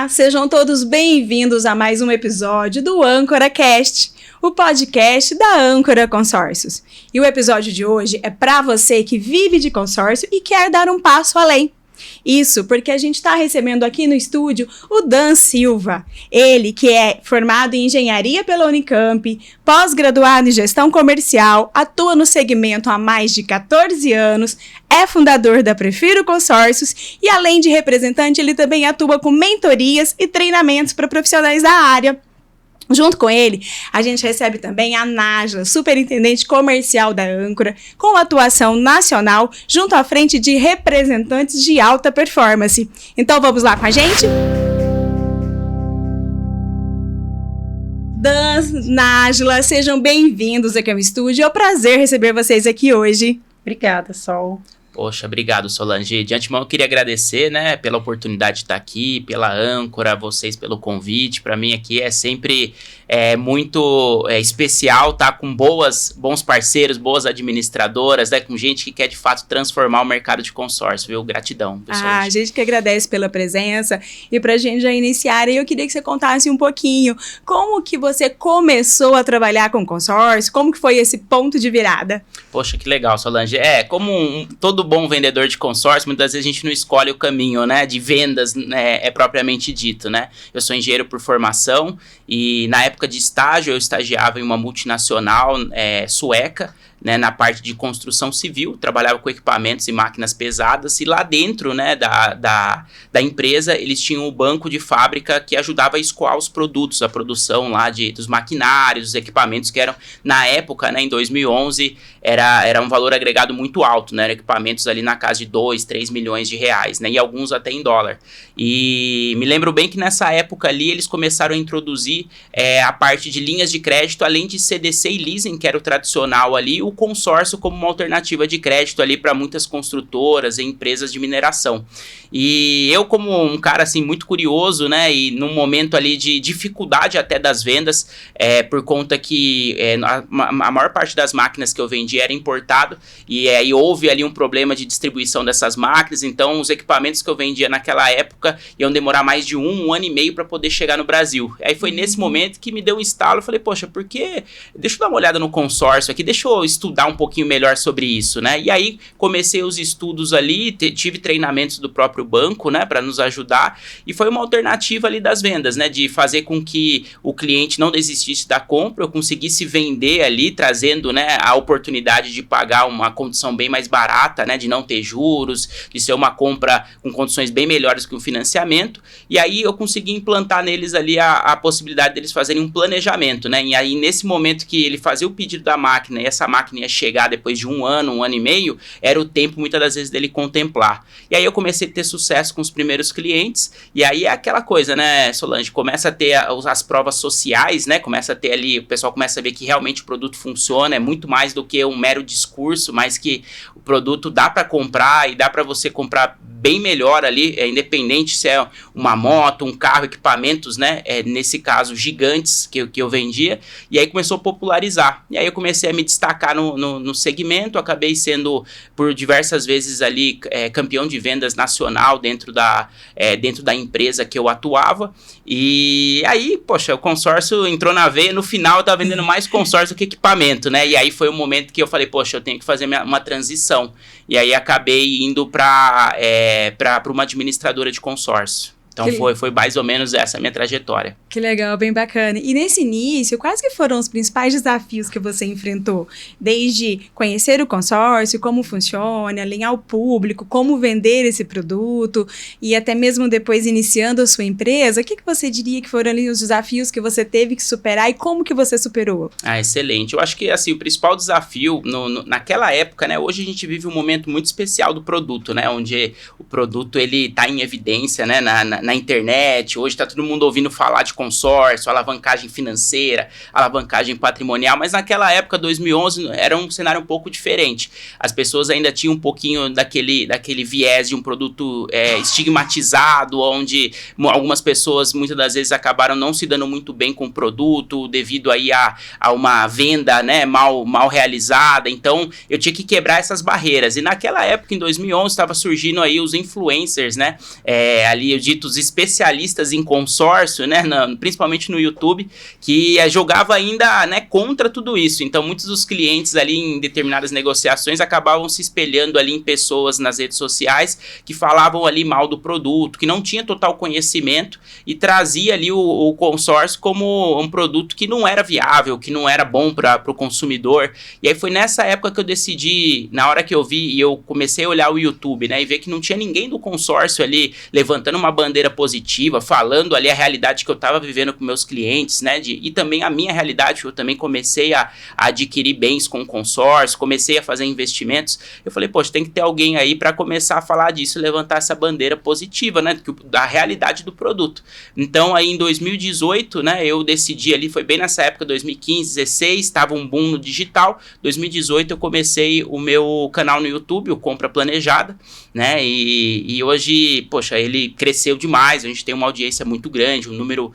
Olá, sejam todos bem-vindos a mais um episódio do Âncora Cast, o podcast da Âncora Consórcios. E o episódio de hoje é para você que vive de consórcio e quer dar um passo além. Isso porque a gente está recebendo aqui no estúdio o Dan Silva, ele que é formado em engenharia pela Unicamp, pós-graduado em gestão comercial, atua no segmento há mais de 14 anos, é fundador da Prefiro Consórcios e além de representante, ele também atua com mentorias e treinamentos para profissionais da área. Junto com ele, a gente recebe também a Nájila, superintendente comercial da Âncora, com atuação nacional, junto à frente de representantes de alta performance. Então vamos lá com a gente? Dan, Nájila, sejam bem-vindos aqui ao estúdio. É um prazer receber vocês aqui hoje. Obrigada, Sol. Poxa, obrigado, Solange. De antemão, eu queria agradecer, né, pela oportunidade de estar aqui, pela Âncora, vocês pelo convite. Para mim aqui é sempre muito especial estar com bons parceiros, boas administradoras, né, com gente que quer de fato transformar o mercado de consórcio, viu? Gratidão. A gente que agradece pela presença. E para a gente já iniciar, eu queria que você contasse um pouquinho como que você começou a trabalhar com consórcio, como que foi esse ponto de virada? Poxa, que legal, Solange. Como todo bom vendedor de consórcio, muitas vezes a gente não escolhe o caminho, né, de vendas, né, propriamente dito, né. Eu sou engenheiro por formação e na época de estágio eu estagiava em uma multinacional sueca, né, na parte de construção civil, trabalhava com equipamentos e máquinas pesadas e lá dentro, né, da empresa eles tinham um banco de fábrica que ajudava a escoar os produtos, a produção lá dos maquinários, os equipamentos que eram, na época, né, em 2011, era um valor agregado muito alto, né, eram equipamentos ali na casa de 2, 3 milhões de reais, né, e alguns até em dólar. E me lembro bem que nessa época ali eles começaram a introduzir a parte de linhas de crédito, além de CDC e leasing, que era o tradicional ali, o consórcio como uma alternativa de crédito ali para muitas construtoras e empresas de mineração. E eu, como um cara assim muito curioso, né, e num momento ali de dificuldade até das vendas, por conta que a maior parte das máquinas que eu vendia era importado e aí houve ali um problema de distribuição dessas máquinas, então os equipamentos que eu vendia naquela época iam demorar mais de um ano e meio para poder chegar no Brasil. Aí foi nesse momento que me deu um estalo, eu falei, poxa, por que? Deixa eu dar uma olhada no consórcio aqui, deixa eu estudar um pouquinho melhor sobre isso, né? E aí comecei os estudos ali, tive treinamentos do próprio banco, né, para nos ajudar, e foi uma alternativa ali das vendas, né, de fazer com que o cliente não desistisse da compra, eu conseguisse vender ali, trazendo, né, a oportunidade de pagar uma condição bem mais barata, né, de não ter juros, de ser uma compra com condições bem melhores que o financiamento, e aí eu consegui implantar neles ali a possibilidade deles fazerem um planejamento, né, e aí nesse momento que ele fazia o pedido da máquina e essa máquina ia chegar depois de um ano e meio, era o tempo muitas das vezes dele contemplar. E aí eu comecei a ter sucesso com os primeiros clientes, e aí é aquela coisa, né, Solange, começa a ter as provas sociais, né, começa a ter ali, o pessoal começa a ver que realmente o produto funciona, é muito mais do que um mero discurso, mas que o produto dá para comprar e dá para você comprar bem melhor ali, independente se é uma moto, um carro, equipamentos, né, nesse caso gigantes que eu vendia, e aí começou a popularizar, e aí eu comecei a me destacar no segmento, acabei sendo por diversas vezes ali campeão de vendas nacional dentro da empresa que eu atuava, e aí, poxa, o consórcio entrou na veia, no final eu estava vendendo mais consórcio do que equipamento, né, e aí foi o momento que eu falei, poxa, eu tenho que fazer uma transição, e aí acabei indo para uma administradora de consórcio. Então foi mais ou menos essa a minha trajetória. Que legal, bem bacana. E nesse início, quais que foram os principais desafios que você enfrentou? Desde conhecer o consórcio, como funciona, alinhar o público, como vender esse produto e até mesmo depois iniciando a sua empresa, o que você diria que foram ali os desafios que você teve que superar e como que você superou? Excelente. Eu acho que assim, o principal desafio naquela época, né, hoje a gente vive um momento muito especial do produto, né, onde o produto ele está em evidência, né, na internet, hoje está todo mundo ouvindo falar de consórcio, alavancagem financeira, alavancagem patrimonial, mas naquela época, 2011, era um cenário um pouco diferente. As pessoas ainda tinham um pouquinho daquele viés de um produto estigmatizado, onde algumas pessoas, muitas das vezes, acabaram não se dando muito bem com o produto, devido aí a uma venda, né, mal realizada. Então, eu tinha que quebrar essas barreiras. E naquela época, em 2011, estava surgindo aí os influencers, né, ali os ditos os especialistas em consórcio, né, principalmente no YouTube, que jogava ainda, né, contra tudo isso. Então, muitos dos clientes ali em determinadas negociações acabavam se espelhando ali em pessoas nas redes sociais que falavam ali mal do produto, que não tinha total conhecimento e trazia ali o consórcio como um produto que não era viável, que não era bom para o consumidor. E aí foi nessa época que eu decidi, na hora que eu vi e eu comecei a olhar o YouTube, né, e ver que não tinha ninguém do consórcio ali levantando uma bandeira positiva, falando ali a realidade que eu estava vivendo com meus clientes, né, e também a minha realidade, que eu também comecei a adquirir bens com consórcio, comecei a fazer investimentos. Eu falei, poxa, tem que ter alguém aí para começar a falar disso, levantar essa bandeira positiva, né, da realidade do produto. Então, aí em 2018, né, eu decidi ali, foi bem nessa época, 2015, 2016, estava um boom no digital. 2018 eu comecei o meu canal no YouTube, o Compra Planejada, né, e hoje, poxa, ele cresceu demais, a gente tem uma audiência muito grande, um número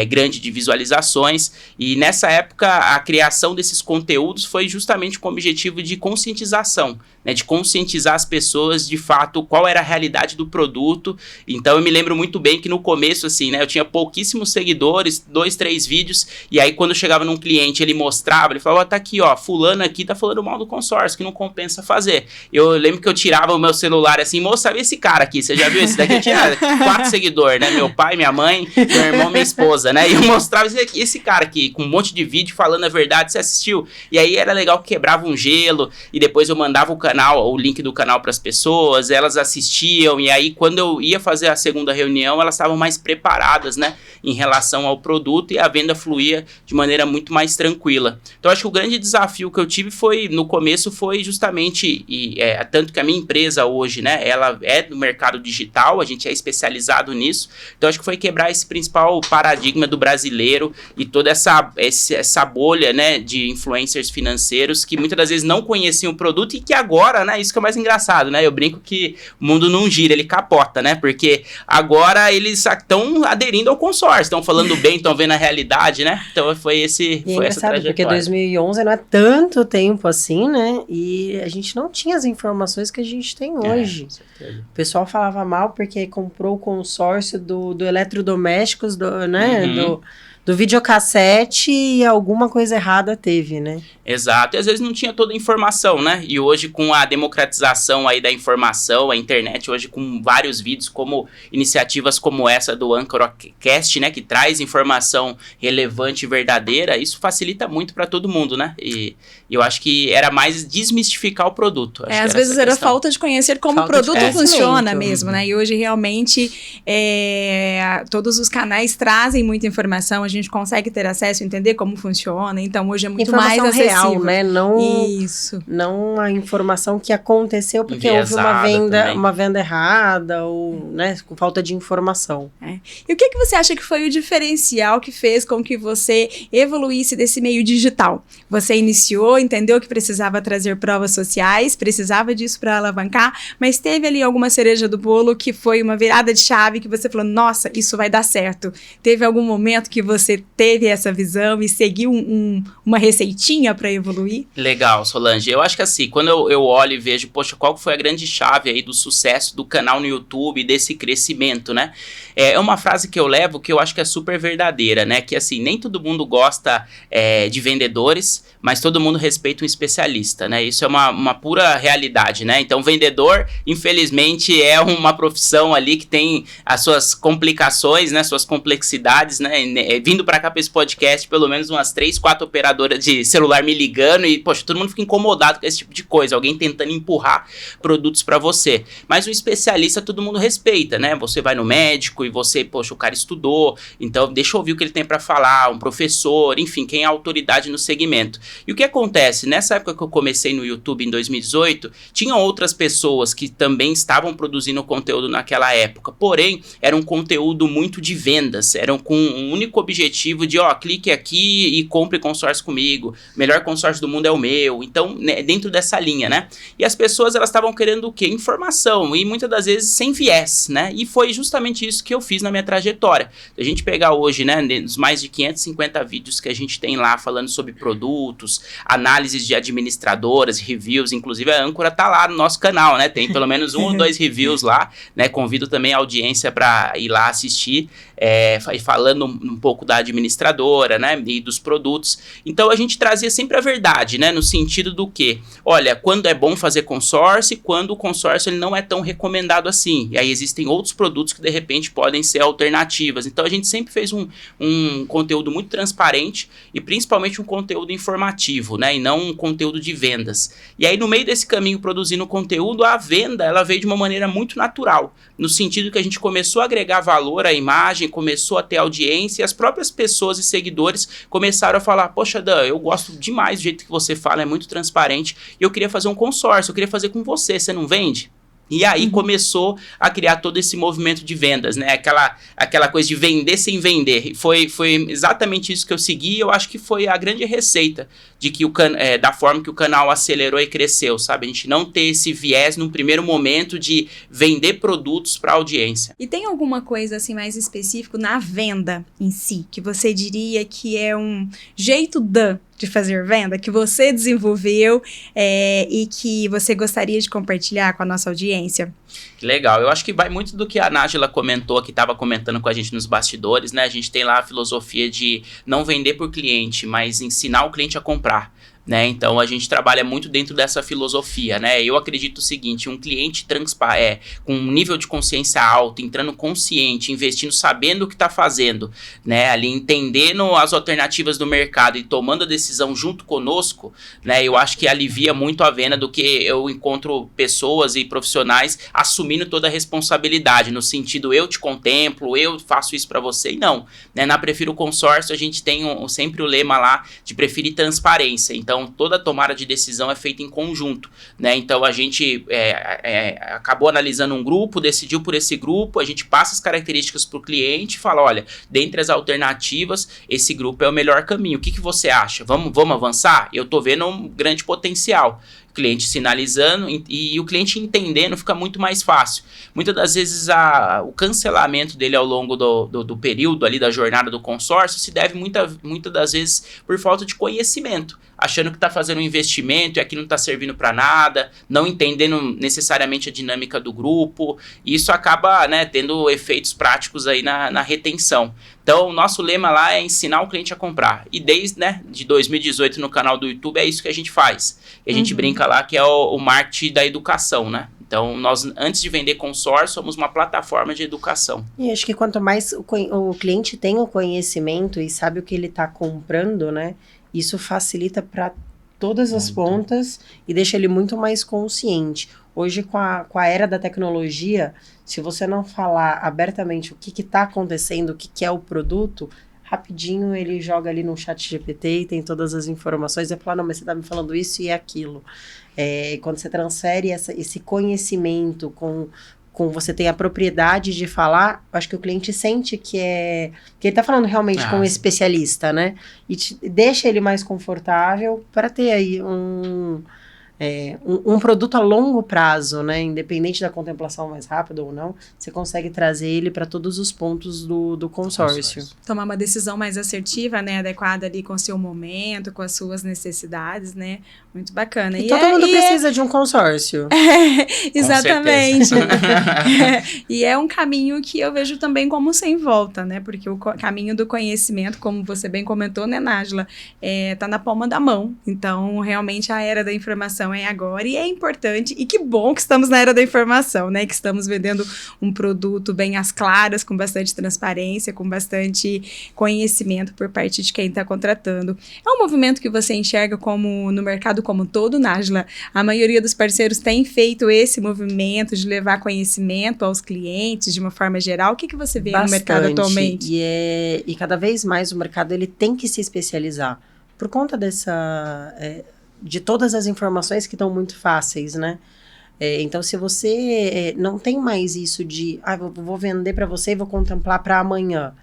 grande de visualizações, e nessa época a criação desses conteúdos foi justamente com o objetivo de conscientização, né, de conscientizar as pessoas de fato qual era a realidade do produto. Então eu me lembro muito bem que no começo, assim, né, eu tinha pouquíssimos seguidores, 2, 3 vídeos, e aí quando eu chegava num cliente, ele mostrava, ele falava, tá aqui, ó, fulano aqui tá falando mal do consórcio, que não compensa fazer. Eu lembro que eu tirava o meu celular assim, moça, vê esse cara aqui, você já viu esse daqui? Eu tinha 4 seguidores, né, meu pai, minha mãe, meu irmão, minha esposa, né, e eu mostrava esse cara aqui, com um monte de vídeo falando a verdade, você assistiu? E aí era legal que quebrava um gelo, e depois eu mandava o link do canal para as pessoas, elas assistiam, e aí quando eu ia fazer a segunda reunião, elas estavam mais preparadas, né, em relação ao produto, e a venda fluía de maneira muito mais tranquila. Então acho que o grande desafio que eu tive no começo foi justamente, tanto que a minha empresa hoje, né, ela é do mercado digital, a gente é especializado nisso, então acho que foi quebrar esse principal paradigma do brasileiro e toda essa bolha, né, de influencers financeiros que muitas das vezes não conheciam o produto e que agora, né, isso que é mais engraçado, né, eu brinco que o mundo não gira, ele capota, né, porque agora eles estão aderindo ao consórcio, estão falando bem, estão vendo a realidade, né, então foi essa trajetória. Porque 2011 não é tanto tempo assim, né, e a gente não tinha as informações que a gente tem hoje. O pessoal falava mal porque comprou o consórcio do eletrodomésticos, né, do videocassete e alguma coisa errada teve, né? Exato, e às vezes não tinha toda a informação, né? E hoje com a democratização aí da informação, a internet hoje com vários vídeos, como iniciativas como essa do Anchorcast, né? Que traz informação relevante e verdadeira, isso facilita muito para todo mundo, né? E eu acho que era mais desmistificar o produto. Às vezes era falta de conhecer como o produto funciona mesmo, né? E hoje realmente todos os canais trazem muita informação, a gente consegue ter acesso, entender como funciona, então hoje é muito mais acessível. Real, né? Isso. Não a informação que aconteceu porque houve uma venda errada ou, né, com falta de informação. E o que você acha que foi o diferencial que fez com que você evoluísse desse meio digital? Você iniciou, entendeu que precisava trazer provas sociais, precisava disso para alavancar, mas teve ali alguma cereja do bolo que foi uma virada de chave que você falou, nossa, isso vai dar certo. Teve algum momento que você teve essa visão e seguiu uma receitinha para evoluir? Legal, Solange. Eu acho que assim, quando eu olho e vejo, poxa, qual foi a grande chave aí do sucesso do canal no YouTube, desse crescimento, né? É uma frase que eu levo que eu acho que é super verdadeira, né? Que assim, nem todo mundo gosta de vendedores, mas todo mundo respeita um especialista, né? Isso é uma pura realidade, né? Então, vendedor, infelizmente, é uma profissão ali que tem as suas complicações, né? Suas complexidades, né? Vindo pra cá pra esse podcast, pelo menos umas 3, 4 operadoras de celular me ligando e, poxa, todo mundo fica incomodado com esse tipo de coisa, alguém tentando empurrar produtos pra você. Mas o especialista todo mundo respeita, né? Você vai no médico e você, poxa, o cara estudou, então deixa eu ouvir o que ele tem pra falar, um professor, enfim, quem é a autoridade no segmento. E o que acontece? Nessa época que eu comecei no YouTube em 2018, tinham outras pessoas que também estavam produzindo conteúdo naquela época, porém, era um conteúdo muito de vendas, eram com um único objetivo de, clique aqui e compre consórcio comigo, melhor consórcio do mundo é o meu, então, né, dentro dessa linha, né? E as pessoas, elas estavam querendo o quê? Informação, e muitas das vezes sem viés, né? E foi justamente isso que eu fiz na minha trajetória. Se a gente pegar hoje, né, dos mais de 550 vídeos que a gente tem lá falando sobre produtos, análises de administradoras, reviews, inclusive a Âncora tá lá no nosso canal, né? Tem pelo menos 1 ou 2 reviews lá, né? Convido também a audiência para ir lá assistir, falando um pouco da administradora, né? E dos produtos. Então a gente trazia sempre a verdade, né? No sentido do que, olha, quando é bom fazer consórcio e quando o consórcio ele não é tão recomendado assim. E aí existem outros produtos que de repente podem ser alternativas. Então a gente sempre fez um conteúdo muito transparente e principalmente um conteúdo informativo, né? E não um conteúdo de vendas. E aí no meio desse caminho produzindo conteúdo, a venda ela veio de uma maneira muito natural, no sentido que a gente começou a agregar valor à imagem, começou a ter audiência e as próprias pessoas e seguidores começaram a falar, poxa Dan, eu gosto demais do jeito que você fala, é muito transparente e eu queria fazer um consórcio, eu queria fazer com você, você não vende? E aí começou a criar todo esse movimento de vendas, né? Aquela coisa de vender sem vender. Foi exatamente isso que eu segui e eu acho que foi a grande receita de que da forma que o canal acelerou e cresceu, sabe? A gente não ter esse viés no primeiro momento de vender produtos para a audiência. E tem alguma coisa assim mais específico na venda em si, que você diria que é um jeito de fazer venda, que você desenvolveu e que você gostaria de compartilhar com a nossa audiência? Legal, eu acho que vai muito do que a Nájila comentou, que estava comentando com a gente nos bastidores, né? A gente tem lá a filosofia de não vender por cliente, mas ensinar o cliente a comprar. Né? Então a gente trabalha muito dentro dessa filosofia, né? Eu acredito o seguinte, um cliente com um nível de consciência alto, entrando consciente, investindo, sabendo o que está fazendo, né? Ali entendendo as alternativas do mercado e tomando a decisão junto conosco, né? Eu acho que alivia muito a venda do que eu encontro pessoas e profissionais assumindo toda a responsabilidade, no sentido eu te contemplo, eu faço isso para você, e não, né? Na Prefiro Consórcio a gente tem sempre o lema lá de preferir transparência, então toda tomada de decisão é feita em conjunto, né? Então a gente acabou analisando um grupo, decidiu por esse grupo, a gente passa as características para o cliente e fala, olha, dentre as alternativas, esse grupo é o melhor caminho, o que você acha? Vamos avançar? Eu tô vendo um grande potencial. Cliente sinalizando e o cliente entendendo fica muito mais fácil. Muitas das vezes o cancelamento dele ao longo do período ali da jornada do consórcio se deve muitas das vezes por falta de conhecimento, achando que está fazendo um investimento e aqui não está servindo para nada, não entendendo necessariamente a dinâmica do grupo, e isso acaba, né, tendo efeitos práticos aí na retenção. Então, o nosso lema lá é ensinar o cliente a comprar. E desde, né, de 2018 no canal do YouTube é isso que a gente faz. E a gente brinca lá que é o marketing da educação, né? Então, nós, antes de vender consórcio, somos uma plataforma de educação. E acho que quanto mais o cliente tem o conhecimento e sabe o que ele está comprando, né? Isso facilita para todas as pontas e deixa ele muito mais consciente. Hoje, com a era da tecnologia, se você não falar abertamente o que está acontecendo, o que é o produto, rapidinho ele joga ali no chat GPT e tem todas as informações e fala, não, mas você está me falando isso e aquilo. Quando você transfere esse conhecimento com você tem a propriedade de falar, acho que o cliente sente que ele está falando realmente com um especialista, né? E deixa ele mais confortável para ter aí um produto a longo prazo, né? Independente da contemplação mais rápida ou não, você consegue trazer ele para todos os pontos do consórcio. Tomar uma decisão mais assertiva, né? Adequada ali com o seu momento, com as suas necessidades, né? Muito bacana. E todo mundo precisa de um consórcio. Exatamente. E é um caminho que eu vejo também como sem volta, né? Porque o caminho do conhecimento, como você bem comentou, né, Nájila, tá na palma da mão. Então, realmente, a era da informação é agora e é importante. E que bom que estamos na era da informação, né? Que estamos vendendo um produto bem às claras, com bastante transparência, com bastante conhecimento por parte de quem está contratando. É um movimento que você enxerga como no mercado como um todo, Nájila? A maioria dos parceiros tem feito esse movimento de levar conhecimento aos clientes de uma forma geral. O que você vê no mercado atualmente? E cada vez mais o mercado ele tem que se especializar. Por conta de todas as informações que estão muito fáceis, né? Então, se você não tem mais isso de, vou vender para você e vou contemplar para amanhã.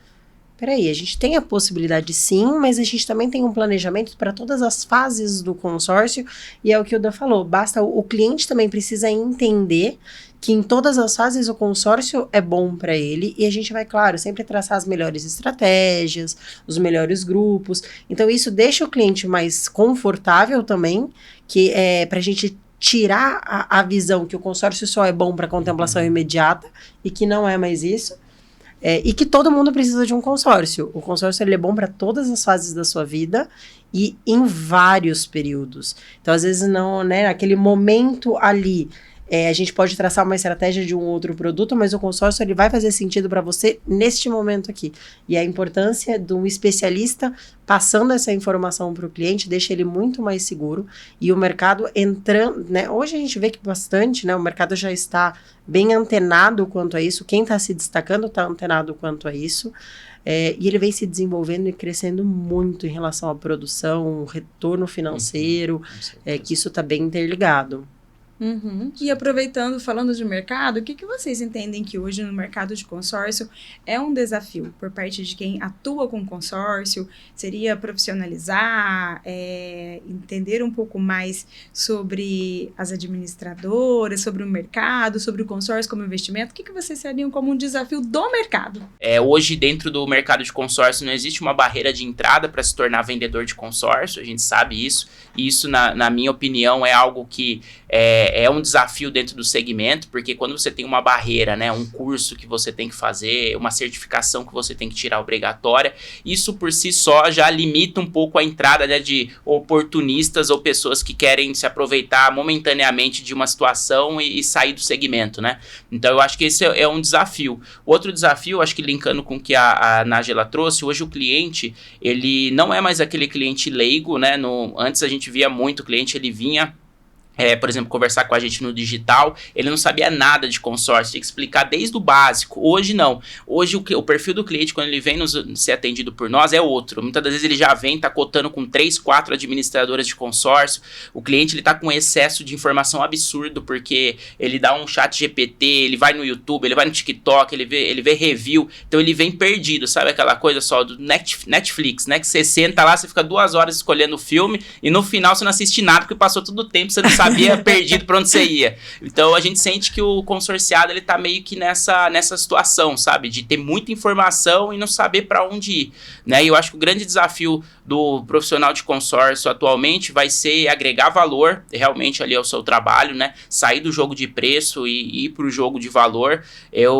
peraí, a gente tem a possibilidade sim, mas a gente também tem um planejamento para todas as fases do consórcio, e é o que o Dan falou, basta, o cliente também precisa entender que em todas as fases o consórcio é bom para ele, e a gente vai, claro, sempre traçar as melhores estratégias, os melhores grupos, então isso deixa o cliente mais confortável também, que é para a gente tirar a visão que o consórcio só é bom para contemplação imediata, e que não é mais isso. E que todo mundo precisa de um consórcio. O consórcio ele é bom para todas as fases da sua vida e em vários períodos. Então, às vezes, não, né, naquele momento ali, a gente pode traçar uma estratégia de um outro produto, mas o consórcio ele vai fazer sentido para você neste momento aqui. E a importância de um especialista passando essa informação para o cliente deixa ele muito mais seguro. E o mercado entrando, né? Hoje a gente vê que bastante, né? O mercado já está bem antenado quanto a isso. Quem está se destacando está antenado quanto a isso. E ele vem se desenvolvendo e crescendo muito em relação à produção, retorno financeiro, que isso está bem interligado. Uhum. E aproveitando, falando de mercado, o que vocês entendem que hoje no mercado de consórcio é um desafio por parte de quem atua com consórcio? Seria profissionalizar, entender um pouco mais sobre as administradoras, sobre o mercado, sobre o consórcio como investimento? O que vocês seriam como um desafio do mercado? Hoje, dentro do mercado de consórcio, não existe uma barreira de entrada para se tornar vendedor de consórcio, a gente sabe isso, e isso, na minha opinião, é algo que é um desafio dentro do segmento, porque quando você tem uma barreira, né, um curso que você tem que fazer, uma certificação que você tem que tirar obrigatória, isso por si só já limita um pouco a entrada, né, de oportunistas ou pessoas que querem se aproveitar momentaneamente de uma situação e sair do segmento, né? Então eu acho que esse é um desafio. Outro desafio, acho que linkando com o que a Nájila trouxe, hoje o cliente, ele não é mais aquele cliente leigo, né? Antes a gente via muito o cliente, ele vinha por exemplo, conversar com a gente no digital, ele não sabia nada de consórcio, tinha que explicar desde o básico. Hoje não. Hoje o perfil do cliente, quando ele vem ser atendido por nós, é outro. Muitas das vezes ele já vem, tá cotando com 3, 4 administradoras de consórcio. O cliente, ele tá com um excesso de informação absurdo, porque ele dá um chat GPT, ele vai no YouTube, ele vai no TikTok, ele vê review, então ele vem perdido, sabe aquela coisa só do Netflix, né? Que você senta lá, você fica 2 horas escolhendo o filme, e no final você não assiste nada, porque passou todo o tempo, você não sabe sabia perdido pra onde você ia. Então a gente sente que o consorciado ele tá meio que nessa situação, sabe? De ter muita informação e não saber pra onde ir, né? E eu acho que o grande desafio do profissional de consórcio atualmente vai ser agregar valor realmente ali ao seu trabalho, né? Sair do jogo de preço e ir pro jogo de valor.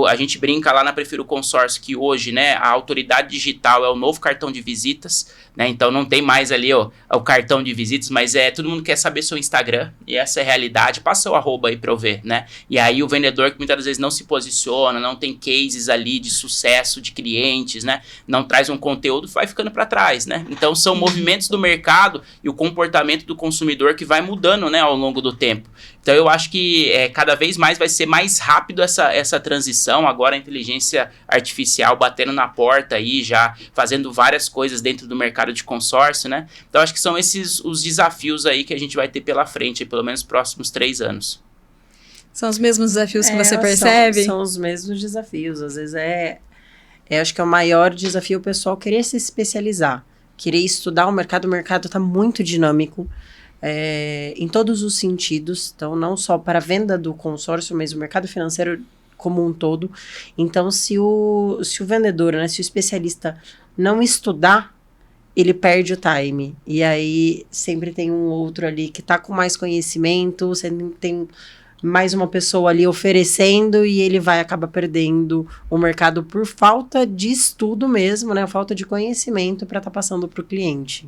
A gente brinca lá na Prefiro Consórcio que hoje, né, a autoridade digital é o novo cartão de visitas, né? Então não tem mais ali o cartão de visitas, mas todo mundo quer saber seu Instagram, e essa é a realidade. Passa o arroba aí pra eu ver, né? E aí o vendedor que muitas vezes não se posiciona, não tem cases ali de sucesso de clientes, né? Não traz um conteúdo, vai ficando para trás, né? Então são movimentos do mercado e o comportamento do consumidor que vai mudando, né, ao longo do tempo. Então eu acho que cada vez mais vai ser mais rápido essa transição, agora a inteligência artificial batendo na porta aí, já fazendo várias coisas dentro do mercado de consórcio, né? Então acho que são esses os desafios aí que a gente vai ter pela frente, pelo menos nos próximos 3 anos. São os mesmos desafios que você percebe? São os mesmos desafios, às vezes acho que é o maior desafio o pessoal querer se especializar, querer estudar o mercado está muito dinâmico, em todos os sentidos, então não só para a venda do consórcio, mas o mercado financeiro como um todo. Então se o vendedor, né, se o especialista não estudar, ele perde o time, e aí sempre tem um outro ali que está com mais conhecimento, sempre tem mais uma pessoa ali oferecendo, e ele vai acabar perdendo o mercado por falta de estudo mesmo, né? Falta de conhecimento para estar passando para o cliente.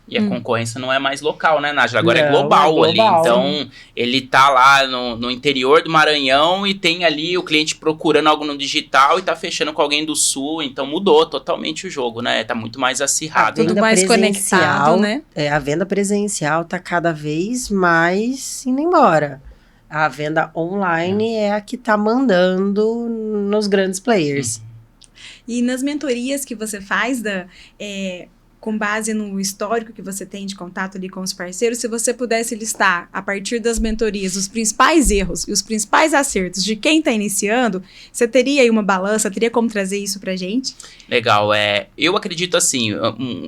E a concorrência não é mais local, né, Nájila? Agora é global ali. Então, ele tá lá no interior do Maranhão e tem ali o cliente procurando algo no digital e tá fechando com alguém do Sul. Então, mudou totalmente o jogo, né? Tá muito mais acirrado. Tudo mais conectado, né? A venda presencial tá cada vez mais indo embora. A venda online é a que tá mandando nos grandes players. E nas mentorias que você faz, com base no histórico que você tem de contato ali com os parceiros, se você pudesse listar, a partir das mentorias, os principais erros e os principais acertos de quem está iniciando, você teria aí uma balança, teria como trazer isso pra gente? Legal, eu acredito assim,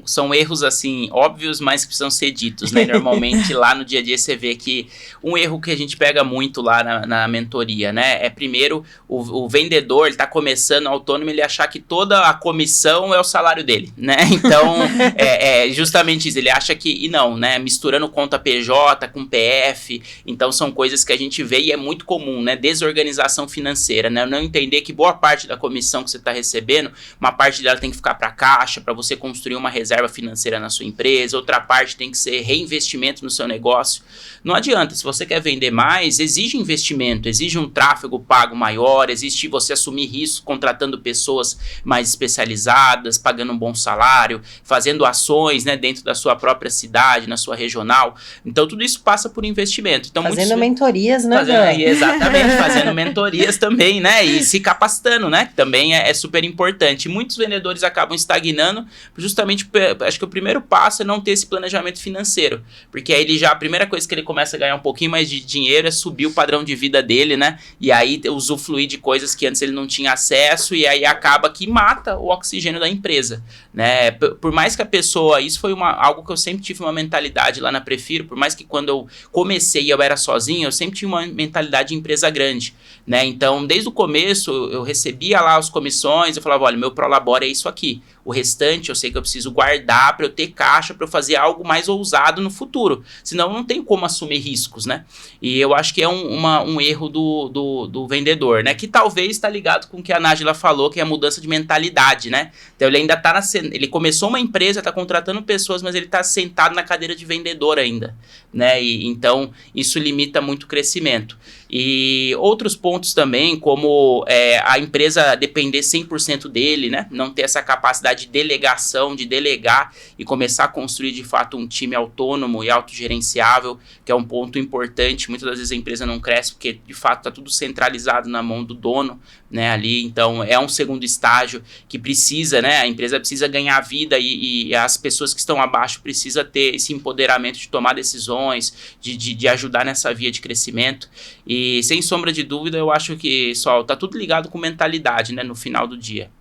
são erros assim, óbvios, mas que precisam ser ditos, né? Normalmente lá no dia a dia você vê que um erro que a gente pega muito lá na mentoria, né? É primeiro, o vendedor, ele tá começando autônomo, ele achar que toda a comissão é o salário dele, né? Então, é justamente isso, ele acha que, e não, né? Misturando conta PJ com PF, então são coisas que a gente vê e é muito comum, né? Desorganização financeira, né? Não entender que boa parte da comissão que você está recebendo, uma parte dela tem que ficar para caixa, para você construir uma reserva financeira na sua empresa, outra parte tem que ser reinvestimento no seu negócio. Não adianta, se você quer vender mais, exige investimento, exige um tráfego pago maior, exige você assumir risco contratando pessoas mais especializadas, pagando um bom salário, fazendo ações, né, dentro da sua própria cidade, na sua regional. Então, tudo isso passa por investimento. Então, fazendo mentorias, né? Exatamente, fazendo mentorias também, né? E se capacitando, né? Que também é super importante. Muitos vendedores acabam estagnando, justamente, acho que o primeiro passo é não ter esse planejamento financeiro. Porque aí a primeira coisa que ele começa a ganhar um pouquinho mais de dinheiro é subir o padrão de vida dele, né? E aí usufruir de coisas que antes ele não tinha acesso, e aí acaba que mata o oxigênio da empresa, né? Por mais que a pessoa, isso foi algo que eu sempre tive uma mentalidade lá na Prefiro, por mais que quando eu comecei eu era sozinho, eu sempre tinha uma mentalidade de empresa grande, né? Então, desde o começo, eu recebia lá as comissões, eu falava, olha, meu Prolabore é isso aqui. O restante eu sei que eu preciso guardar para eu ter caixa, para eu fazer algo mais ousado no futuro. Senão não tem como assumir riscos, né? E eu acho que é um erro do vendedor, né? Que talvez está ligado com o que a Nájila falou, que é a mudança de mentalidade, né? Então ele ainda está ele começou uma empresa, está contratando pessoas, mas ele está sentado na cadeira de vendedor ainda, né? E então isso limita muito o crescimento. E outros pontos também, como a empresa depender 100% dele, né? Não ter essa capacidade de delegação, de delegar e começar a construir de fato um time autônomo e autogerenciável, que é um ponto importante. Muitas das vezes a empresa não cresce porque de fato está tudo centralizado na mão do dono, né, ali. Então é um segundo estágio que precisa, né, a empresa precisa ganhar vida e as pessoas que estão abaixo precisam ter esse empoderamento de tomar decisões, de ajudar nessa via de crescimento. E sem sombra de dúvida, eu acho que tá tudo ligado com mentalidade, né, no final do dia.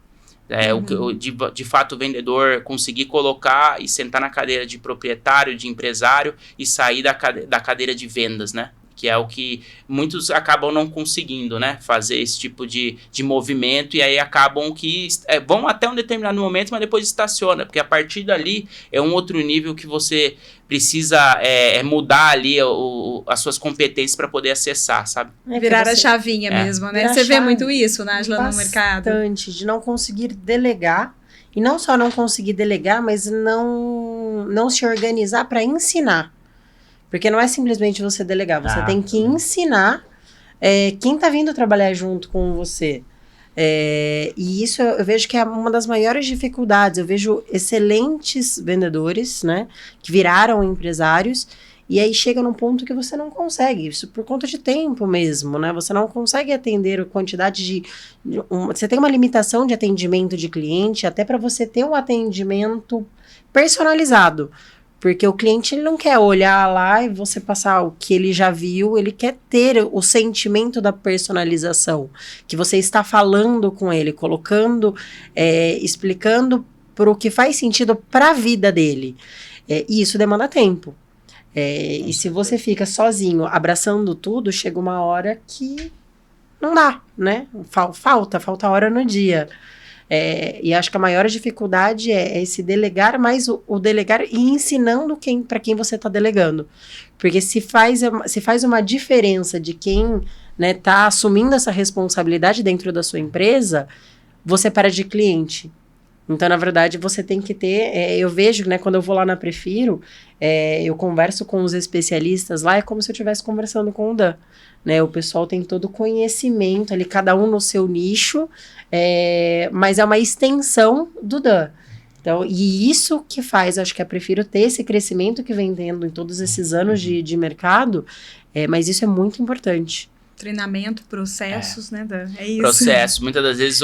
De fato o vendedor conseguir colocar e sentar na cadeira de proprietário, de empresário e sair da cadeira de vendas, né? Que é o que muitos acabam não conseguindo, né? Fazer esse tipo de movimento, e aí acabam que vão até um determinado momento, mas depois estaciona, porque a partir dali é um outro nível que você precisa mudar ali as suas competências para poder acessar, sabe? Virar a chavinha mesmo, né? Você vê muito isso, Nájila, no mercado? Bastante, de não conseguir delegar, e não só não conseguir delegar, mas não se organizar para ensinar. Porque não é simplesmente você delegar, você tem que ensinar quem está vindo trabalhar junto com você. E isso eu vejo que é uma das maiores dificuldades. Eu vejo excelentes vendedores, né, que viraram empresários, e aí chega num ponto que você não consegue, isso por conta de tempo mesmo, né? Você não consegue atender a quantidade você tem uma limitação de atendimento de cliente, até para você ter um atendimento personalizado. Porque o cliente ele não quer olhar lá e você passar o que ele já viu, ele quer ter o sentimento da personalização, que você está falando com ele, colocando, explicando para o que faz sentido para a vida dele. E isso demanda tempo. E se você fica sozinho abraçando tudo, chega uma hora que não dá, né? Falta hora no dia. E acho que a maior dificuldade é esse delegar, mas o delegar e ensinando para quem você está delegando. Porque se faz uma diferença de quem, né, tá assumindo essa responsabilidade dentro da sua empresa, você para de cliente. Então, na verdade, você tem que ter... eu vejo, né, quando eu vou lá na Prefiro, eu converso com os especialistas lá, é como se eu estivesse conversando com o Dan. Né, o pessoal tem todo o conhecimento ali, cada um no seu nicho, mas é uma extensão do Dan. Então, e isso que faz, acho que eu prefiro ter esse crescimento que vem tendo em todos esses anos de mercado, mas isso é muito importante. Treinamento, processos, né? É isso. Processo. Muitas das vezes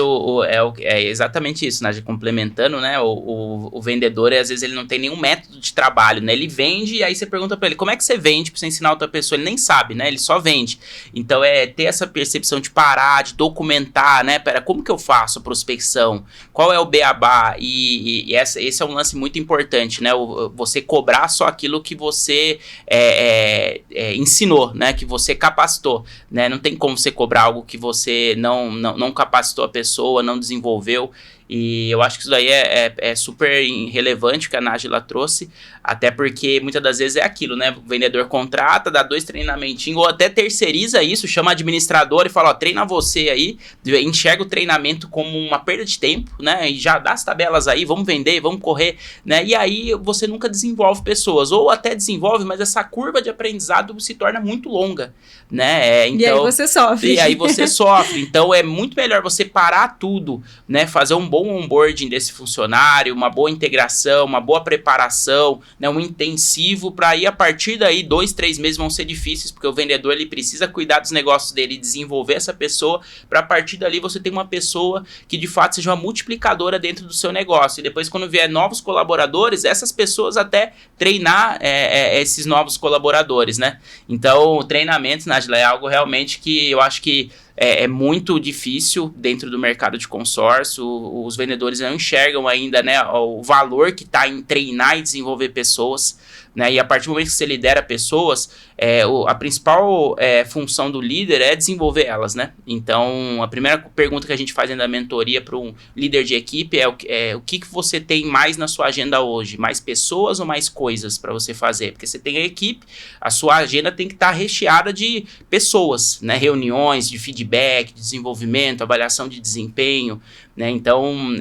é exatamente isso, né? Complementando, né? O vendedor, às vezes, ele não tem nenhum método de trabalho, né? Ele vende e aí você pergunta pra ele, como é que você vende pra você ensinar outra pessoa? Ele nem sabe, né? Ele só vende. Então, é ter essa percepção de parar, de documentar, né? Pera, como que eu faço a prospecção? Qual é o beabá? E esse é um lance muito importante, né? Você cobrar só aquilo que você ensinou, né? Que você capacitou, né? Não tem como você cobrar algo que você não capacitou a pessoa, não desenvolveu. E eu acho que isso daí é super relevante que a Nájila trouxe, até porque muitas das vezes é aquilo, né? O vendedor contrata, dá 2 treinamentinhos, ou até terceiriza isso, chama administrador e fala, ó, treina você aí, enxerga o treinamento como uma perda de tempo, né? E já dá as tabelas aí, vamos vender, vamos correr, né? E aí você nunca desenvolve pessoas, ou até desenvolve, mas essa curva de aprendizado se torna muito longa, né? Então, e aí você sofre. E aí você sofre. Então é muito melhor você parar tudo, né? Fazer um bom onboarding desse funcionário, uma boa integração, uma boa preparação, né, um intensivo, para aí a partir daí 2, 3 meses vão ser difíceis, porque o vendedor ele precisa cuidar dos negócios dele, desenvolver essa pessoa, para a partir dali você ter uma pessoa que de fato seja uma multiplicadora dentro do seu negócio, e depois quando vier novos colaboradores, essas pessoas até treinar esses novos colaboradores, né? Então o treinamento, Nájila, é algo realmente que eu acho que é muito difícil dentro do mercado de consórcio. Os vendedores não enxergam ainda, né, o valor que está em treinar e desenvolver pessoas, né, e a partir do momento que você lidera pessoas, a principal função do líder é desenvolver elas, né? Então, a primeira pergunta que a gente faz dentro da mentoria para um líder de equipe é o que você tem mais na sua agenda hoje? Mais pessoas ou mais coisas para você fazer? Porque você tem a equipe, a sua agenda tem que estar recheada de pessoas, né? Reuniões de feedback, de desenvolvimento, avaliação de desempenho, né? Então,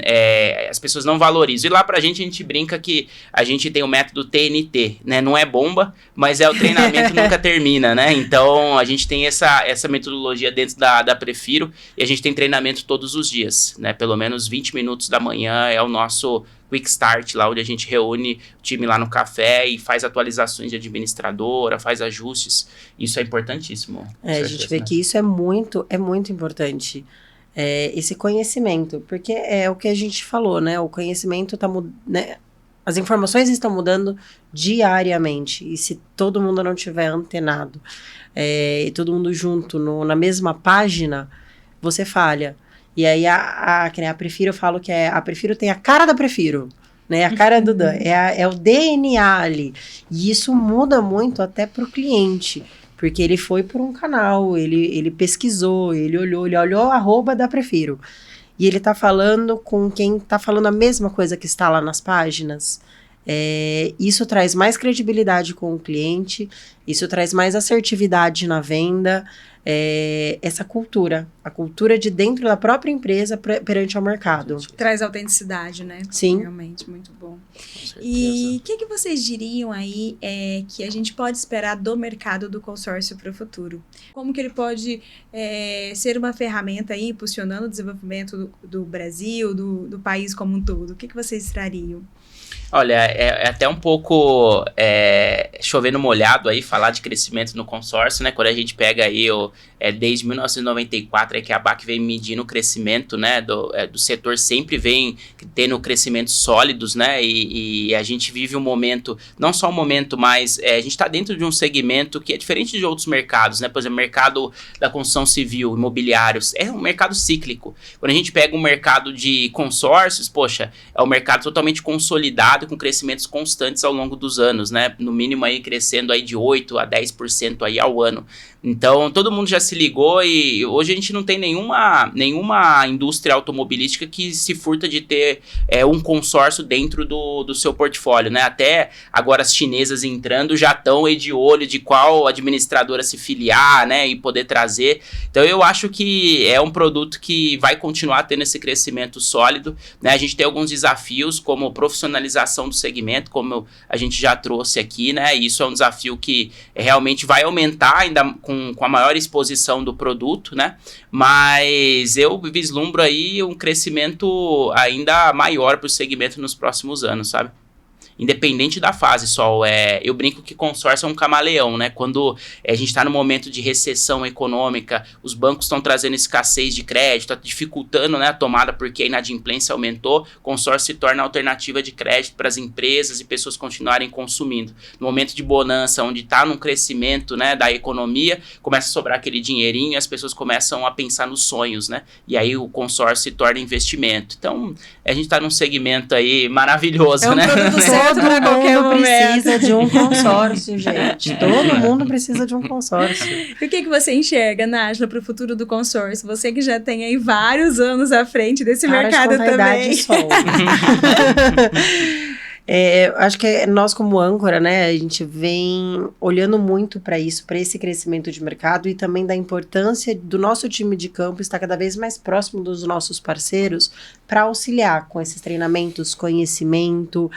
as pessoas não valorizam. E lá pra gente, a gente brinca que a gente tem o método TNT, né? Não é bomba, mas o treinamento nunca termina, né? Então, a gente tem essa metodologia dentro da Prefiro e a gente tem treinamento todos os dias, né? Pelo menos 20 minutos da manhã é o nosso Quick Start, lá onde a gente reúne o time lá no café e faz atualizações de administradora, faz ajustes. Isso é importantíssimo. A gente vê, né, que isso é muito importante. Esse conhecimento, porque é o que a gente falou, né? O conhecimento está mudando, né? As informações estão mudando diariamente, e se todo mundo não tiver antenado, e todo mundo junto na mesma página, você falha. E aí que nem a Prefiro, eu falo que a Prefiro tem a cara da Prefiro, né? A cara do Dan, é o DNA ali. E isso muda muito até para o cliente. Porque ele foi por um canal, ele pesquisou, ele olhou @ da Prefiro. E ele tá falando com quem tá falando a mesma coisa que está lá nas páginas. Isso traz mais credibilidade com o cliente, isso traz mais assertividade na venda, essa cultura, a cultura de dentro da própria empresa perante ao mercado. Traz autenticidade, né? Sim. Realmente, muito bom. E o que vocês diriam aí que a gente pode esperar do mercado do consórcio para o futuro? Como que ele pode ser uma ferramenta aí, impulsionando o desenvolvimento do Brasil, do país como um todo? O que vocês trariam? Olha, é até um pouco chover no molhado aí, falar de crescimento no consórcio, né? Quando a gente pega aí, desde 1994, é que a ABAC vem medindo o crescimento, né? Do setor sempre vem tendo crescimentos sólidos, né? E a gente vive um momento, não só um momento, mas a gente está dentro de um segmento que é diferente de outros mercados, né? Por exemplo, o mercado da construção civil, imobiliários, é um mercado cíclico. Quando a gente pega um mercado de consórcios, poxa, é um mercado totalmente consolidado, com crescimentos constantes ao longo dos anos, né? No mínimo aí crescendo aí de 8% a 10% aí ao ano. Então, todo mundo já se ligou e hoje a gente não tem nenhuma indústria automobilística que se furta de ter um consórcio dentro do seu portfólio, né? Até agora as chinesas entrando já estão aí de olho de qual administradora se filiar, né? E poder trazer. Então, eu acho que é um produto que vai continuar tendo esse crescimento sólido, né? A gente tem alguns desafios, como profissionalização do segmento, como a gente já trouxe aqui, né? E isso é um desafio que realmente vai aumentar ainda com a maior exposição do produto, né? Mas eu vislumbro aí um crescimento ainda maior para o segmento nos próximos anos, sabe? independente da fase, Sol. Eu brinco que consórcio é um camaleão, né? Quando a gente está no momento de recessão econômica, os bancos estão trazendo escassez de crédito, está dificultando, né, a tomada porque a inadimplência aumentou, consórcio se torna alternativa de crédito para as empresas e pessoas continuarem consumindo. No momento de bonança, onde está num crescimento, né, da economia, começa a sobrar aquele dinheirinho e as pessoas começam a pensar nos sonhos, né? E aí o consórcio se torna investimento. Então, a gente está num segmento aí maravilhoso, né? Todo mundo precisa de um consórcio, gente. Todo mundo precisa de um consórcio. E o que você enxerga, Nájila, para o futuro do consórcio? Você que já tem aí vários anos à frente desse mercado também. Acho que nós como âncora, né, a gente vem olhando muito para isso, para esse crescimento de mercado e também da importância do nosso time de campo estar cada vez mais próximo dos nossos parceiros para auxiliar com esses treinamentos, conhecimento,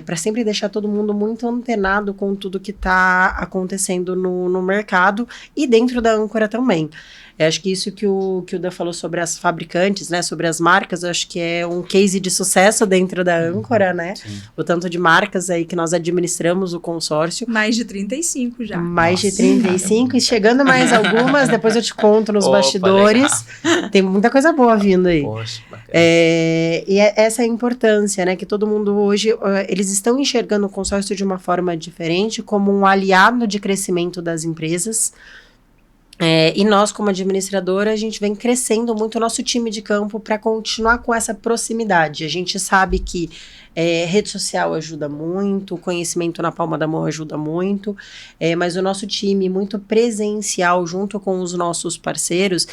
para sempre deixar todo mundo muito antenado com tudo que está acontecendo no mercado e dentro da âncora também. Acho que isso que o Dan falou sobre as fabricantes, né, sobre as marcas, acho que é um case de sucesso dentro da âncora, né? Sim. O tanto de marcas aí que nós administramos o consórcio. Mais de 35 já. Mais de 35 e chegando mais algumas, depois eu te conto nos bastidores. Legal. Tem muita coisa boa vindo aí. Poxa, bacana. E essa é a importância, né, que todo mundo hoje, eles estão enxergando o consórcio de uma forma diferente, como um aliado de crescimento das empresas. E nós, como administradora, a gente vem crescendo muito o nosso time de campo para continuar com essa proximidade. A gente sabe que rede social ajuda muito, o conhecimento na palma da mão ajuda muito, mas o nosso time muito presencial junto com os nossos parceiros,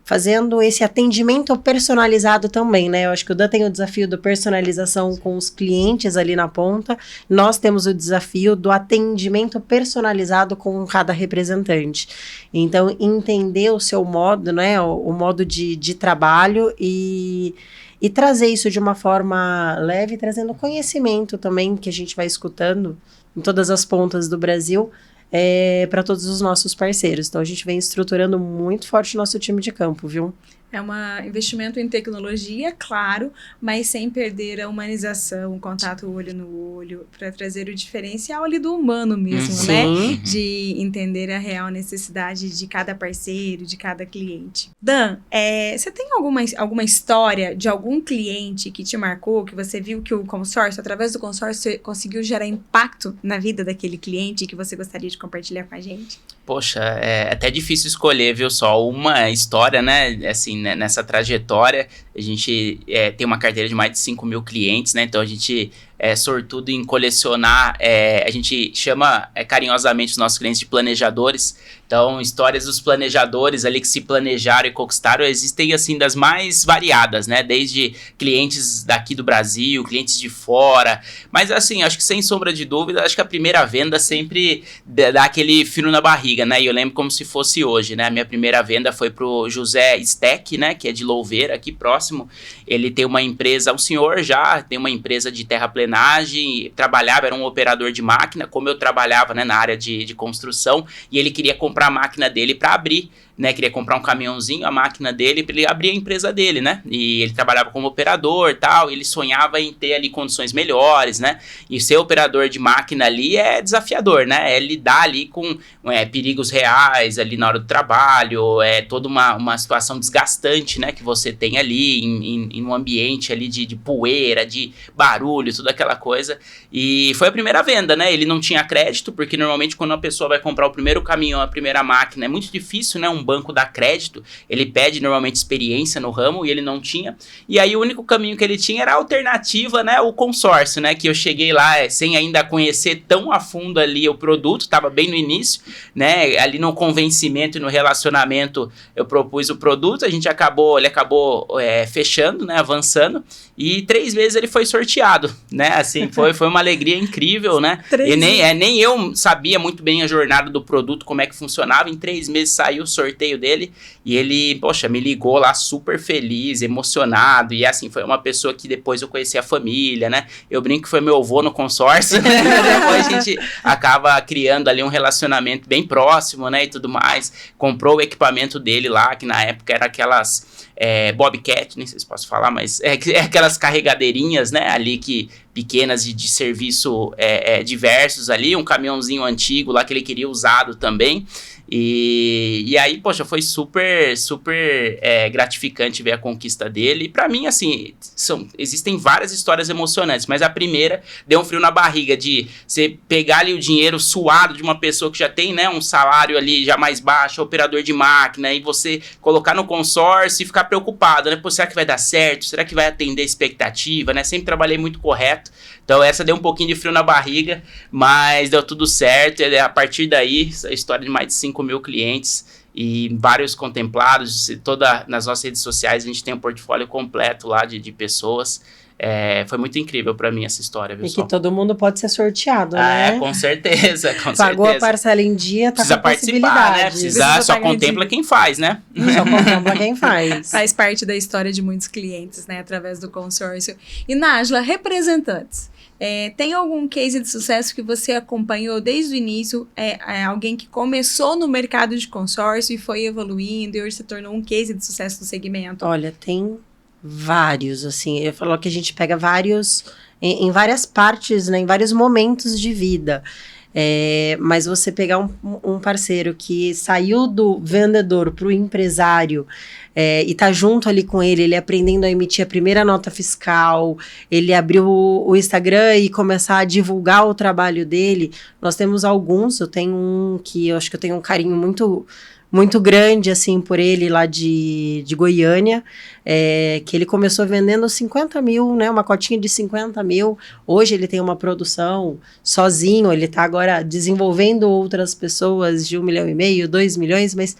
fazendo esse atendimento personalizado também, né? Eu acho que o Dan tem o desafio da personalização com os clientes ali na ponta, nós temos o desafio do atendimento personalizado com cada representante. Então, entender o seu modo, né? O modo de trabalho e trazer isso de uma forma leve, trazendo conhecimento também, que a gente vai escutando em todas as pontas do Brasil, para todos os nossos parceiros. Então, a gente vem estruturando muito forte o nosso time de campo, viu? É um investimento em tecnologia, claro, mas sem perder a humanização, o contato olho no olho, para trazer o diferencial ali do humano mesmo, né? De entender a real necessidade de cada parceiro, de cada cliente. Dan, você tem alguma história de algum cliente que te marcou, que você viu que o consórcio, através do consórcio, conseguiu gerar impacto na vida daquele cliente que você gostaria de compartilhar com a gente? Poxa, é até difícil escolher, viu, só uma história, né, assim, né, nessa trajetória. A gente tem uma carteira de mais de 5 mil clientes, né, então a gente é sortudo em colecionar, a gente chama carinhosamente os nossos clientes de planejadores. Então, histórias dos planejadores ali que se planejaram e conquistaram existem, assim, das mais variadas, né? Desde clientes daqui do Brasil, clientes de fora. Mas, assim, acho que sem sombra de dúvida, acho que a primeira venda sempre dá aquele frio na barriga, né? E eu lembro como se fosse hoje, né? A minha primeira venda foi pro José Steck, né? Que é de Louveira, aqui próximo. Ele tem uma empresa, um senhor já tem uma empresa de terraplenagem, trabalhava, era um operador de máquina, como eu trabalhava, né, na área de construção, e ele queria comprar a máquina dele para abrir, né, queria comprar um caminhãozinho, a máquina dele, para ele abrir a empresa dele, né, e ele trabalhava como operador e tal, ele sonhava em ter ali condições melhores, né, e ser operador de máquina ali é desafiador, né, é lidar ali com perigos reais ali na hora do trabalho, toda uma situação desgastante, né, que você tem ali em um ambiente ali de poeira, de barulho, toda aquela coisa, e foi a primeira venda, né, ele não tinha crédito, porque normalmente quando uma pessoa vai comprar o primeiro caminhão, a primeira máquina, é muito difícil, né, um banco dá crédito, ele pede normalmente experiência no ramo e ele não tinha, e aí o único caminho que ele tinha era a alternativa, né, o consórcio, né, que eu cheguei lá sem ainda conhecer tão a fundo ali o produto, estava bem no início, né, ali no convencimento e no relacionamento eu propus o produto, ele acabou fechando, né, avançando, e 3 vezes ele foi sorteado, né, assim, foi uma alegria incrível, né, e nem eu sabia muito bem a jornada do produto, como é que funcionava, em 3 meses saiu o sorteio dele, e ele, poxa, me ligou lá super feliz, emocionado, e assim, foi uma pessoa que depois eu conheci a família, né, eu brinco que foi meu avô no consórcio, né? Depois a gente acaba criando ali um relacionamento bem próximo, né, e tudo mais, comprou o equipamento dele lá, que na época era aquelas Bobcat, nem sei se posso falar, mas é aquelas carregadeirinhas, né, ali pequenas de serviço diversos ali, um caminhãozinho antigo lá que ele queria usado também. E aí, poxa, foi super gratificante ver a conquista dele. E pra mim, assim, existem várias histórias emocionantes, mas a primeira deu um frio na barriga de você pegar ali o dinheiro suado de uma pessoa que já tem, né, um salário ali já mais baixo, operador de máquina, e você colocar no consórcio e ficar preocupado, né? Pô, será que vai dar certo? Será que vai atender a expectativa, né? Sempre trabalhei muito correto. Então essa deu um pouquinho de frio na barriga, mas deu tudo certo. E a partir daí, a história de mais de 5.000 clientes e vários contemplados, nas nossas redes sociais a gente tem um portfólio completo lá de pessoas. Foi muito incrível pra mim essa história, viu? E que todo mundo pode ser sorteado, né? Com certeza, com Pagou certeza. a parcela em dia, tá Precisa com participar, né? possibilidade. Só contempla quem faz, né? Só contempla quem faz. Faz parte da história de muitos clientes, né? Através do consórcio. E Nájila, representantes. Tem algum case de sucesso que você acompanhou desde o início? Alguém que começou no mercado de consórcio e foi evoluindo e hoje se tornou um case de sucesso no segmento? Olha, tem vários, assim. Eu falo que a gente pega vários, em várias partes, né? Em vários momentos de vida. Mas você pegar um parceiro que saiu do vendedor para o empresário e tá junto ali com ele aprendendo a emitir a primeira nota fiscal, ele abriu o Instagram e começar a divulgar o trabalho dele. Nós temos alguns, eu tenho um que eu acho que eu tenho um carinho muito grande, assim, por ele lá de Goiânia, que ele começou vendendo 50 mil, né, uma cotinha de 50 mil, hoje ele tem uma produção sozinho, ele tá agora desenvolvendo outras pessoas de 1,5 milhão, 2 milhões, mas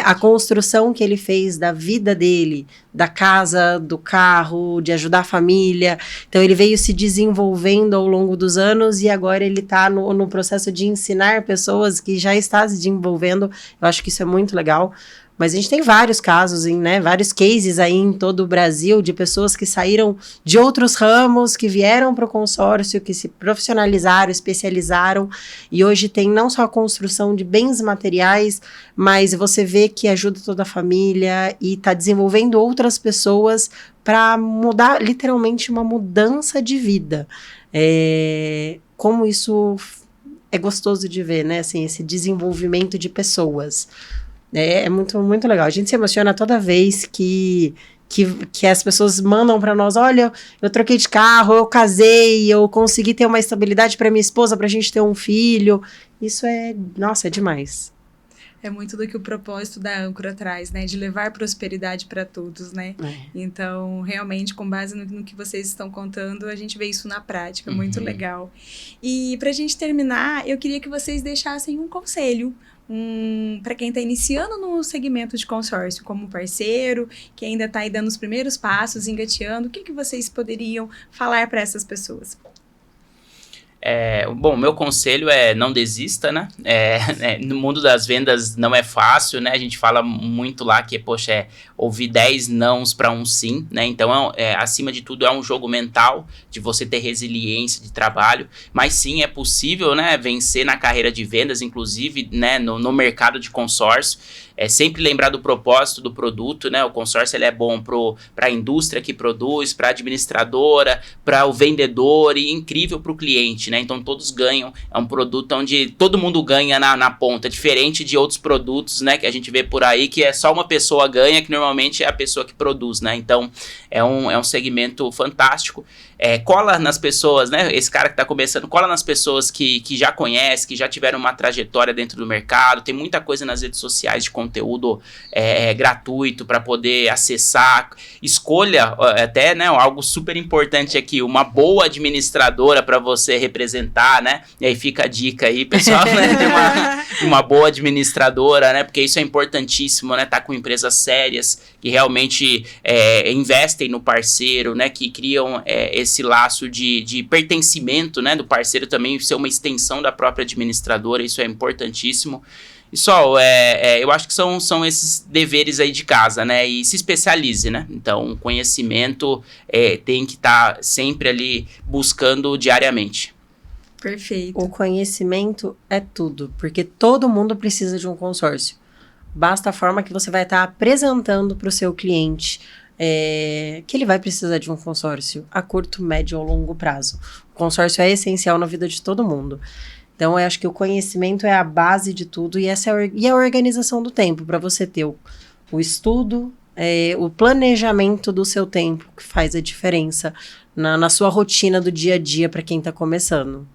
a construção que ele fez da vida dele, da casa, do carro, de ajudar a família, então ele veio se desenvolvendo ao longo dos anos e agora ele tá no processo de ensinar pessoas que já está se desenvolvendo. Eu acho que isso é muito legal. Mas a gente tem vários casos, né, vários cases aí em todo o Brasil de pessoas que saíram de outros ramos, que vieram para o consórcio, que se profissionalizaram, especializaram, e hoje tem não só a construção de bens materiais, mas você vê que ajuda toda a família e está desenvolvendo outras pessoas para mudar, literalmente, uma mudança de vida. Como isso é gostoso de ver, né, assim, esse desenvolvimento de pessoas. É muito, muito legal. A gente se emociona toda vez que as pessoas mandam para nós, olha, eu troquei de carro, eu casei, eu consegui ter uma estabilidade para minha esposa, para a gente ter um filho. Isso nossa, é demais. É muito do que o propósito da âncora traz, né? De levar prosperidade para todos, né? Então, realmente, com base no que vocês estão contando, a gente vê isso na prática. Muito legal. E para a gente terminar, eu queria que vocês deixassem um conselho para quem está iniciando no segmento de consórcio, como parceiro, que ainda está aí dando os primeiros passos, engateando. O que vocês poderiam falar para essas pessoas? Bom, meu conselho não desista, né? No mundo das vendas não é fácil, né? A gente fala muito lá que, poxa, ouvir 10 nãos para um sim, né? Então, acima de tudo, é um jogo mental de você ter resiliência de trabalho, mas sim, é possível, né, vencer na carreira de vendas, inclusive, né, no mercado de consórcio. Sempre lembrar do propósito do produto, né? O consórcio ele é bom para a indústria que produz, para a administradora, para o vendedor e incrível para o cliente, né? Então todos ganham. É um produto onde todo mundo ganha na ponta, diferente de outros produtos, né? Que a gente vê por aí que é só uma pessoa ganha, que normalmente é a pessoa que produz, né? Então é um segmento fantástico. Cola nas pessoas, né? Esse cara que está começando, cola nas pessoas que já conhece, que já tiveram uma trajetória dentro do mercado. Tem muita coisa nas redes sociais de conteúdo gratuito para poder acessar. Escolha até, né, algo super importante aqui, uma boa administradora para você representar, né? E aí fica a dica aí, pessoal, né? Tem uma boa administradora, né? Porque isso é importantíssimo, né? Tá com empresas sérias que realmente investem no parceiro, né? Que criam esse laço de pertencimento, né? Do parceiro também ser uma extensão da própria administradora, isso é importantíssimo. E só, eu acho que são esses deveres aí de casa, né? E se especialize, né? Então, conhecimento tem que estar sempre ali buscando diariamente. Perfeito. O conhecimento é tudo, porque todo mundo precisa de um consórcio. basta a forma que você vai estar apresentando para o seu cliente que ele vai precisar de um consórcio a curto, médio ou longo prazo. O consórcio é essencial na vida de todo mundo. Então, eu acho que o conhecimento é a base de tudo e e a organização do tempo, para você ter o estudo, o planejamento do seu tempo, que faz a diferença na sua rotina do dia a dia para quem está começando.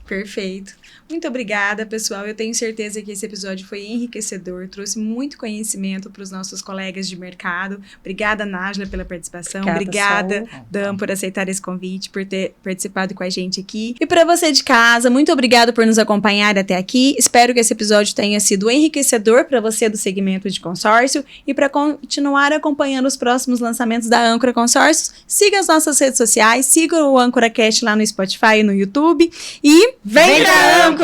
Perfeito. Muito obrigada, pessoal. Eu tenho certeza que esse episódio foi enriquecedor, trouxe muito conhecimento para os nossos colegas de mercado. Obrigada, Nájila, pela participação. Obrigada, Dan, por aceitar esse convite, por ter participado com a gente aqui. E para você de casa, muito obrigada por nos acompanhar até aqui. Espero que esse episódio tenha sido enriquecedor para você do segmento de consórcio e para continuar acompanhando os próximos lançamentos da Âncora Consórcios. Siga as nossas redes sociais, siga o AncoraCast lá no Spotify e no YouTube e vem pra Âncora!